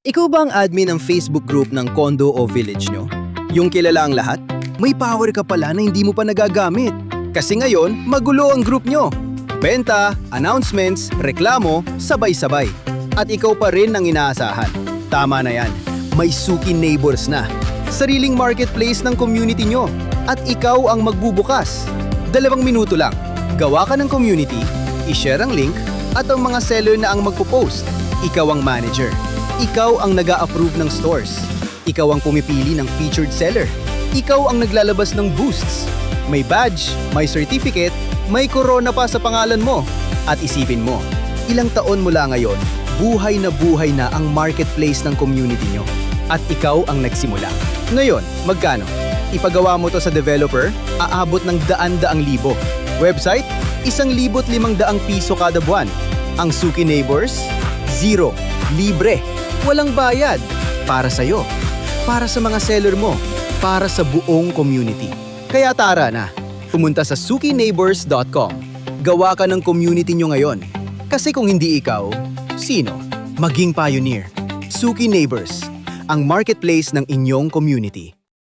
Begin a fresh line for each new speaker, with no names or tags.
Ikaw ba ang admin ng Facebook group ng condo o village nyo? Yung kilala ang lahat? May power ka pala na hindi mo pa nagagamit. Kasi ngayon, magulo ang group nyo. Benta, announcements, reklamo, sabay-sabay. At ikaw pa rin ang inaasahan. Tama na yan. May Suki Neighbors na. Sariling marketplace ng community nyo. At ikaw ang magbubukas. 2 minuto lang. Gawa ka ng community, i-share ang link, at ang mga seller na ang magpo-post. Ikaw ang manager. Ikaw ang nag-a-approve ng stores. Ikaw ang pumipili ng featured seller. Ikaw ang naglalabas ng boosts. May badge, may certificate, may corona pa sa pangalan mo. At isipin mo, ilang taon mula ngayon, buhay na ang marketplace ng community nyo. At ikaw ang nagsimula. Ngayon, magkano? Ipagawa mo to sa developer, aabot ng daan-daang libo. Website, 1,500 piso kada buwan. Ang Suki Neighbors, 0. Libre. Walang bayad. Para sa'yo. Para sa mga seller mo. Para sa buong community. Kaya tara na. Pumunta sa sukineighbors.com. Gawa ka ng community nyo ngayon. Kasi kung hindi ikaw, sino? Maging pioneer. Suki Neighbors. Ang marketplace ng inyong community.